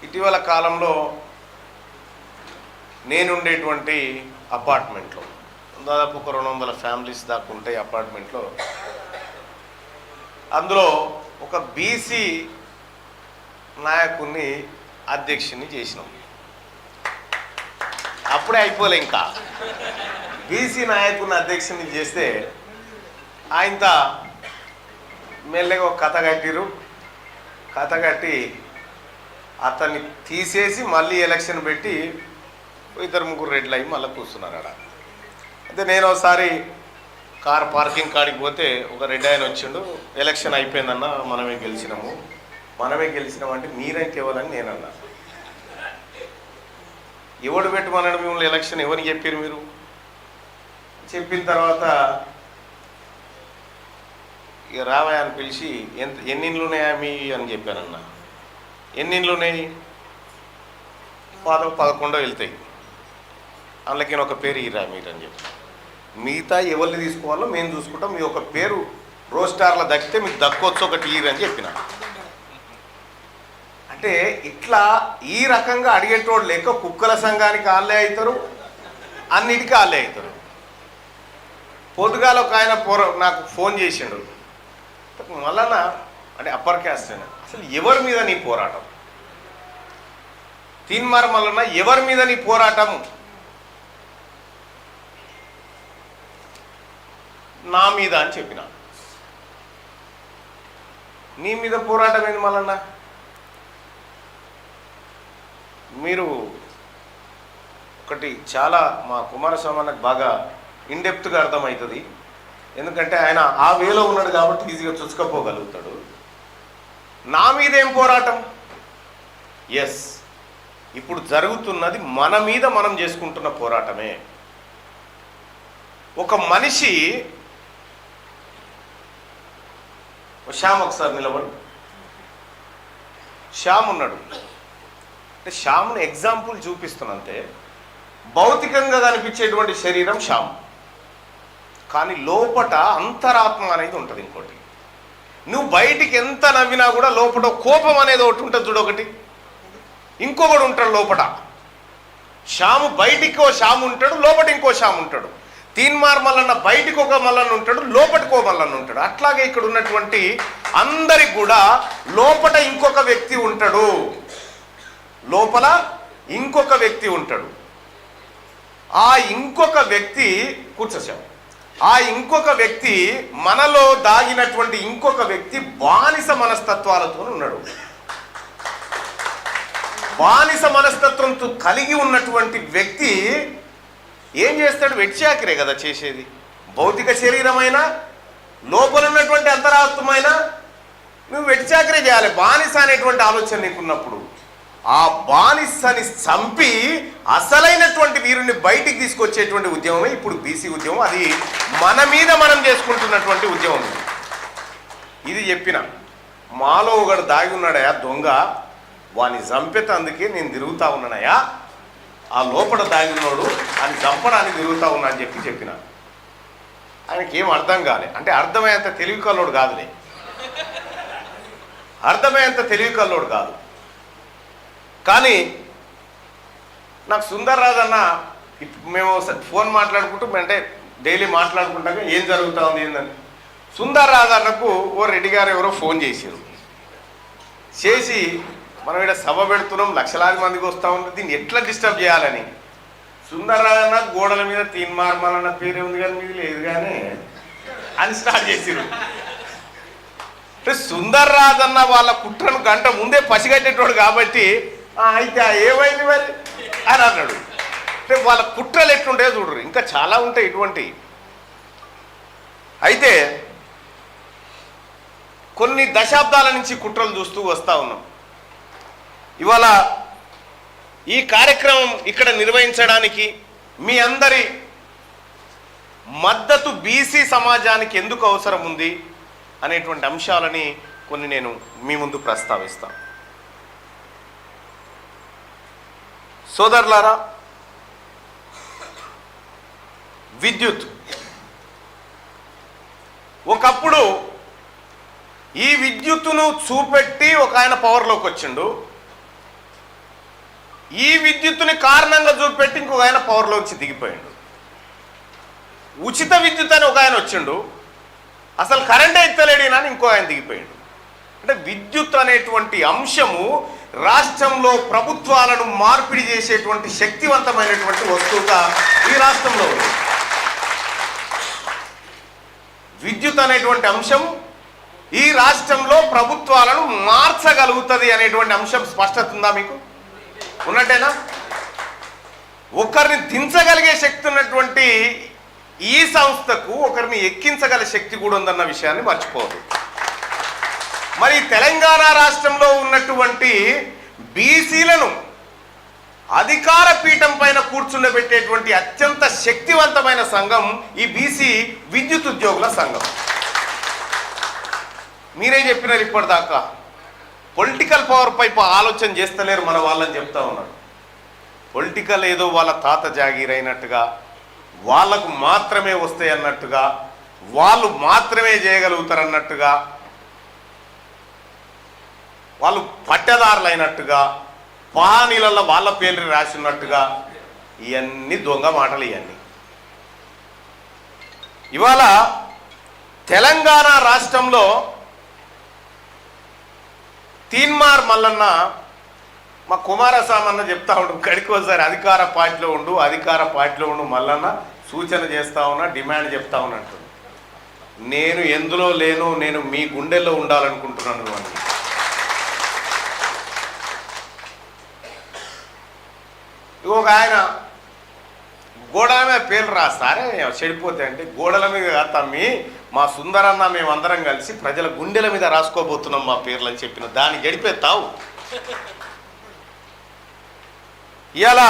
ఇటీవల కాలంలో నేనుండేటువంటి అపార్ట్మెంట్లో దాదాపు ఒక 200 ఫ్యామిలీస్ దాకా ఉంటాయి అపార్ట్మెంట్లో. అందులో ఒక బీసీ నాయకుడిని అధ్యక్షుని చేసినాం. అప్పుడే అయిపోలే, ఇంకా బీసీ నాయకుడిని అధ్యక్షుని చేస్తే ఆయన మెల్లగా ఒక కథ కట్టిరు. కథ కట్టి అతన్ని తీసేసి మళ్ళీ ఎలక్షన్ పెట్టి 2-3 రెడ్లు అయ్యి మళ్ళీ కూర్చున్నారు అక్కడ. అయితే నేను ఒకసారి కార్ పార్కింగ్ కాడికి పోతే ఒక రెడ్ ఆయన వచ్చిండు, ఎలక్షన్ అయిపోయిందన్న మనమే గెలిచినామంటే మీరైతే ఎవరని నేనన్నా. ఎవడు పెట్టమన్నాడు మిమ్మల్ని ఎలక్షన్, ఎవరికి చెప్పారు మీరు? చెప్పిన తర్వాత ఇక రావయ్య అని పిలిచి ఎన్ని ఇండ్లు ఉన్నాయా మీ అని చెప్పానన్నా. ఎన్ని ఇండ్లు ఉన్నాయి? 11 వెళ్తాయి, అందులోకి ఒక పేరు ఇరా మీరు అని చెప్పి. మిగతా ఎవరిని తీసుకోవాలో మేము చూసుకుంటాం, మీ ఒక పేరు రోస్టార్లో దక్కితే మీకు దక్కొచ్చు ఒకటి అని చెప్పిన. అంటే ఇట్లా ఈ రకంగా అడిగేటోడు లేక కుక్కల సంఘానికి వాళ్ళే అవుతారు, అన్నిటికీ వాళ్ళే అవుతారు. పొద్దుగాల ఒక ఆయన నాకు ఫోన్ చేసిండు, మళ్ళా అంటే అప్పర్ క్యాస్ట్ అయినా అసలు ఎవరి మీద నీ పోరాటం? తీన్మార్ మల్లన్న ఎవరి మీద నీ పోరాటం? నా మీద అని చెప్పిన. నీ మీద పోరాటం ఏంది మల్లన్న? మీరు ఒకటి చాలా మా కుమారస్వామి అన్నకు బాగా ఇన్డెప్త్గా అర్థమవుతుంది, ఎందుకంటే ఆయన ఆ వేలో ఉన్నాడు కాబట్టి ఈజీగా చూసుకపోగలుగుతాడు. నా మీద ఏం పోరాటం? ఎస్, ఇప్పుడు జరుగుతున్నది మన మీద మనం చేసుకుంటున్న పోరాటమే. ఒక మనిషి శ్యామ్ ఒకసారి నిలబడు. శ్యామ్ ఉన్నాడు అంటే శ్యామ్ను ఎగ్జాంపుల్ చూపిస్తున్నంతే. భౌతికంగా కనిపించేటువంటి శరీరం శ్యామ్, కానీ లోపట అంతరాత్మ అనేది ఉంటుంది. ఇంకోటి, నువ్వు బయటికి ఎంత నవ్వినా కూడా లోపల కోపం అనేది ఒకటి ఉంటుంది చూడు, ఒకటి ఇంకొకడు ఉంటాడు లోపట. శ్యాము బయటికి ఓ శ్యాము ఉంటాడు, లోపల ఇంకో శ్యాము ఉంటాడు. తీన్మార్ మల్లన్న బయటికి ఒక మల్లన్న ఉంటాడు, లోపటికి ఓ మల్లన్న ఉంటాడు. అట్లాగే ఇక్కడ ఉన్నటువంటి అందరికి కూడా లోపల ఇంకొక వ్యక్తి ఉంటాడు, లోపల ఇంకొక వ్యక్తి ఉంటాడు. ఆ ఇంకొక వ్యక్తి కూర్చోశాం. ఆ ఇంకొక వ్యక్తి మనలో దాగినటువంటి ఇంకొక వ్యక్తి బానిస మనస్తత్వాలతో ఉన్నాడు. బానిస మనస్తత్వంతో కలిగి ఉన్నటువంటి వ్యక్తి ఏం చేస్తాడు? వెట్చాకిరే కదా చేసేది. భౌతిక శరీరమైనా లోపల ఉన్నటువంటి అంతరాత్మైనా నువ్వు వెట్చాకిరే చేయాలి. బానిస అనేటువంటి ఆలోచన నీకున్నప్పుడు ఆ బానిసని చంపి అసలైనటువంటి వీరుని బయటికి తీసుకొచ్చేటువంటి ఉద్యమమే ఇప్పుడు బీసీ ఉద్యమం. అది మన మీద మనం చేసుకుంటున్నటువంటి ఉద్యమం. ఇది చెప్పిన. మాలో ఒకడు దాగి ఉన్నాడయా దొంగ, వాని చంపేత అందుకే నేను తిరుగుతా ఉన్నానయా, ఆ లోపల దాగి ఉన్నాడు అని చంపడానికి తిరుగుతా ఉన్నా అని చెప్పిన. ఆయనకి ఏం అర్థం కాలే. అంటే అర్థమయ్యేంత తెలివి కల్లోడు కాదులే, అర్థమయ్యేంత తెలివి కల్లోడు కాదు. కానీ నాకు సుందర్ రాజ్ అన్న, మేము ఫోన్ మాట్లాడుకుంటూ అంటే డైలీ మాట్లాడుకుంటాక ఏం జరుగుతూ ఉంది ఏందని, సుందర్ రాజ్ అన్నకు ఓ రెడ్డి గారు ఎవరో ఫోన్ చేశారు. చేసి మనం ఇక్కడ సభ పెడుతున్నాం, లక్షలాది మందికి వస్తూ ఉంటుంది, దీన్ని ఎట్లా డిస్టర్బ్ చేయాలని. సుందర్ రాజ్ అన్న గోడల మీద తీన్మార్ మల్లన్న పేరే ఉంది కానీ మీది లేదు కానీ అని స్టార్ట్ చేసారు. అంటే సుందర్ రాజ్ అన్న వాళ్ళ కుట్రను గంట ముందే పసిగట్టేటోడు కాబట్టి అయితే ఏమైంది మరి అని అన్నాడు. అంటే వాళ్ళ కుట్రలు ఎట్లుంటాయో చూడరు, ఇంకా చాలా ఉంటాయి ఇటువంటి. అయితే కొన్ని దశాబ్దాల నుంచి కుట్రలు చూస్తూ వస్తూ ఉన్నాం. ఇవాళ ఈ కార్యక్రమం ఇక్కడ నిర్వహించడానికి మీ అందరి మద్దతు బీసీ సమాజానికి ఎందుకు అవసరం ఉంది అనేటువంటి అంశాలని కొన్ని నేను మీ ముందు ప్రస్తావిస్తాను. సోదరులారా, విద్యుత్ ఒకప్పుడు ఈ విద్యుత్తును చూపెట్టి ఒక ఆయన పవర్లోకి వచ్చిండు. ఈ విద్యుత్తుని కారణంగా చూపెట్టి ఇంకొక ఆయన పవర్లోంచి దిగిపోయాడు. ఉచిత విద్యుత్ అని ఒక ఆయన వచ్చిండు, అసలు కరెంటే ఎత్తలేడినా అని ఇంకో ఆయన దిగిపోయాడు. అంటే విద్యుత్ అనేటువంటి అంశము రాష్ట్రంలో ప్రభుత్వాలను మార్పిడి చేసేటువంటి శక్తివంతమైనటువంటి వస్తువుగా ఈ రాష్ట్రంలో ఉంది. విద్యుత్ అనేటువంటి అంశం ఈ రాష్ట్రంలో ప్రభుత్వాలను మార్చగలుగుతుంది అనేటువంటి అంశం స్పష్టత ఉందా మీకు? ఉన్నట్టేనా? ఒకరిని దించగలిగే శక్తి ఉన్నటువంటి ఈ సంస్థకు ఒకరిని ఎక్కించగల శక్తి కూడా ఉందన్న విషయాన్ని మర్చిపోదు. మరి తెలంగాణ రాష్ట్రంలో ఉన్నటువంటి బీసీలను అధికార పీఠం పైన కూర్చుండబెట్టేటువంటి అత్యంత శక్తివంతమైన సంఘం ఈ బీసీ విద్యుత్ ఉద్యోగుల సంఘం. మీరే చెప్పినారు ఇప్పటిదాకా పొలిటికల్ పవర్ పైపు ఆలోచన చేస్తలేరు మన వాళ్ళని చెప్తా ఉన్నారు. పొలిటికల్ ఏదో వాళ్ళ తాత జాగీరైనట్టుగా, వాళ్లకు మాత్రమే వస్తాయి అన్నట్టుగా, వాళ్ళు మాత్రమే చేయగలుగుతారు అన్నట్టుగా, వాళ్ళు పట్టదారులు అయినట్టుగా, పానీలలో వాళ్ళ పేర్లు రాసినట్టుగా, ఇవన్నీ దొంగ మాటలు. ఇవన్నీ ఇవాళ తెలంగాణ రాష్ట్రంలో తీన్మార్ మల్లన్న మా కుమారస్వామి చెప్తా ఉండు, గడికోసారి అధికార పార్టీలో ఉండు మల్లన్న సూచన చేస్తా ఉన్నా, డిమాండ్ చెప్తా ఉన్నట్టు. నేను ఎందులో లేను, నేను మీ గుండెల్లో ఉండాలనుకుంటున్నాను అని. ఒక ఆయన గోడల మీద పేర్లు రాస్తారే చెడిపోతే అంటే, గోడల మీద తమ్మి మా సుందరన్న మేమందరం కలిసి ప్రజల గుండెల మీద రాసుకోబోతున్నాం మా పేర్లు అని చెప్పిన దాన్ని గడిపేస్తావు. ఇవాళ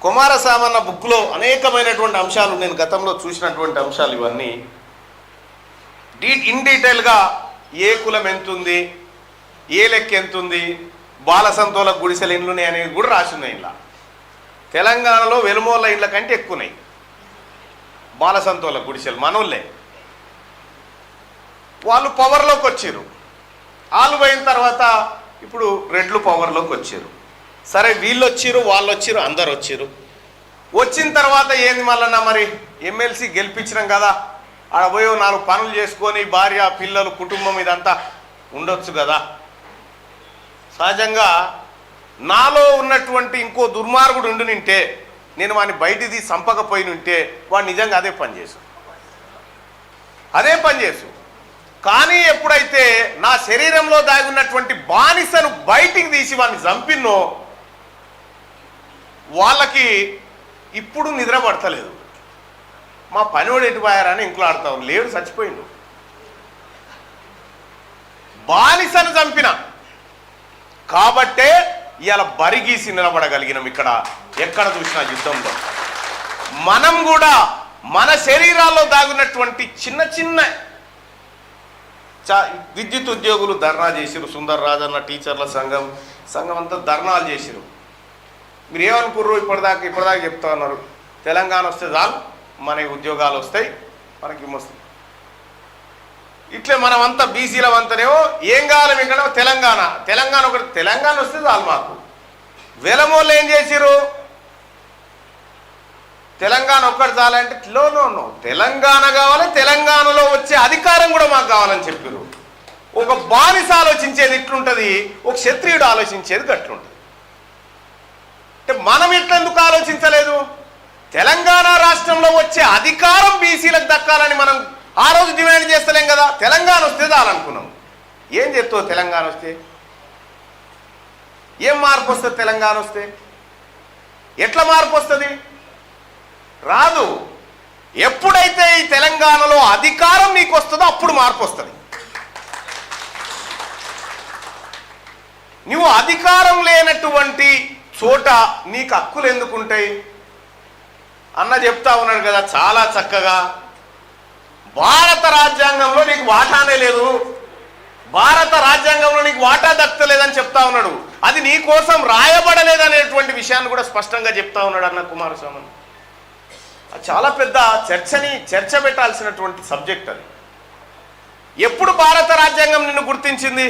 కుమారస్వామి బుక్లో అనేకమైనటువంటి అంశాలు, నేను గతంలో చూసినటువంటి అంశాలు ఇవన్నీ ఇన్ డీటెయిల్గా ఏ కులం ఎంతుంది, ఏ లెక్క ఎంతుంది, బాలసంతోల గుడిసెల ఇండ్లున్నాయి అనేవి కూడా రాసిన్నాయి. ఇలా తెలంగాణలో వెలుమోళ్ళ ఇండ్ల కంటే ఎక్కువన్నాయి బాలసంతోల గుడిసెలు. మనోళ్ళే వాళ్ళు పవర్లోకి వచ్చారు. వాళ్ళు పోయిన తర్వాత ఇప్పుడు రెడ్లు పవర్లోకి వచ్చారు. సరే వీళ్ళు వచ్చిర్రు, వాళ్ళు వచ్చిర్రు, అందరు వచ్చిర్రు. వచ్చిన తర్వాత ఏంది మళ్ళా మరి ఎమ్మెల్సీ గెలిపించినాం కదా, ఆడ పోయి 4 పనులు చేసుకొని భార్య పిల్లలు కుటుంబం ఇదంతా ఉండొచ్చు కదా. సహజంగా నాలో ఉన్నటువంటి ఇంకో దుర్మార్గుడు ఉండి నింటే, నేను వాడిని బయటిది చంపకపోయి ఉంటే వాడు నిజంగా అదే పని చేసు. కానీ ఎప్పుడైతే నా శరీరంలో దాగి ఉన్నటువంటి బానిసను బయటికి తీసి వాడిని చంపినో వాళ్ళకి ఇప్పుడు నిద్ర పడతలేదు. మా పనివాడు ఎటుపోయారని ఇంట్లో ఆడతాం, లేడు చచ్చిపోయిండు. బానిసను చంపిన కాబట్టే ఇవాళ బరిగీసి నిలబడగలిగినాం. ఇక్కడ ఎక్కడ చూసినా యుద్ధంలో మనం కూడా మన శరీరాల్లో దాగున్నటువంటి చిన్న చిన్న విద్యుత్ ఉద్యోగులు ధర్నా చేసిరు. సుందర్ రాజన్న టీచర్ల సంఘం అంతా ధర్నాలు చేసిరు. మీరు ఏమనుకుర్రు? ఇప్పటిదాకా చెప్తా ఉన్నారు, తెలంగాణ వస్తే చాలు మన ఉద్యోగాలు వస్తాయి, మనకి వస్తాయి. ఇట్లే మనమంతా బీసీలమంతానేమో ఏం కావాలి ఇక్కడ తెలంగాణ ఒకటి, తెలంగాణ వస్తే చాలు మాకు. వెలమోళ్ళు ఏం చేసిరు? తెలంగాణ ఒక్కటి చాలంటే నో తెలంగాణ కావాలి, తెలంగాణలో వచ్చే అధికారం కూడా మాకు కావాలని చెప్పారు. ఒక బానిస ఆలోచించేది ఇట్లుంటుంది, ఒక క్షత్రియుడు ఆలోచించేది గట్లుంటుంది. అంటే మనం ఎట్లెందుకు ఆలోచించలేదు? తెలంగాణ రాష్ట్రంలో వచ్చే అధికారం బీసీలకు దక్కాలని మనం ఆ రోజు డిమాండ్ చేస్తలేం కదా. తెలంగాణ వస్తే చాలనుకున్నాం. ఏం చెప్తావు? తెలంగాణ వస్తే ఏం మార్పు వస్తుంది? తెలంగాణ వస్తే ఎట్లా మార్పు వస్తుంది? రాదు. ఎప్పుడైతే ఈ తెలంగాణలో అధికారం నీకు వస్తుందో అప్పుడు మార్పు వస్తుంది. నువ్వు అధికారం లేనటువంటి చోట నీకు హక్కులు ఎందుకుంటాయి? అన్న చెప్తా ఉన్నాడు కదా చాలా చక్కగా, భారత రాజ్యాంగంలో నీకు వాటానే లేదు, భారత రాజ్యాంగంలో నీకు వాటా దక్కలేదని చెప్తా ఉన్నాడు. అది నీ కోసం రాయబడలేదనేటువంటి విషయాన్ని కూడా స్పష్టంగా చెప్తా ఉన్నాడు అన్న కుమారస్వామి. అది చాలా పెద్ద చర్చ పెట్టాల్సినటువంటి సబ్జెక్ట్. అది ఎప్పుడు భారత రాజ్యాంగం నిన్ను గుర్తించింది?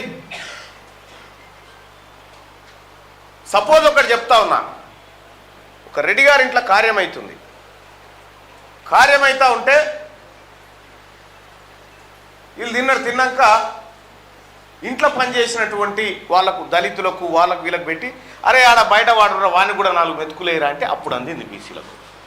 సపోజ్ ఒకటి చెప్తా ఉన్నా, ఒక రెడ్డి గారి ఇంట్లో కార్యమవుతుంది, కార్యమైతా ఉంటే వీళ్ళు తిన్నాక ఇంట్లో పనిచేసినటువంటి వాళ్ళకు, దళితులకు, వాళ్ళకు వీళ్ళకు పెట్టి, అరే ఆడ బయట వాడు వాడిని కూడా 4 మెతుకులేరా అంటే అప్పుడు అందింది బీసీలకు.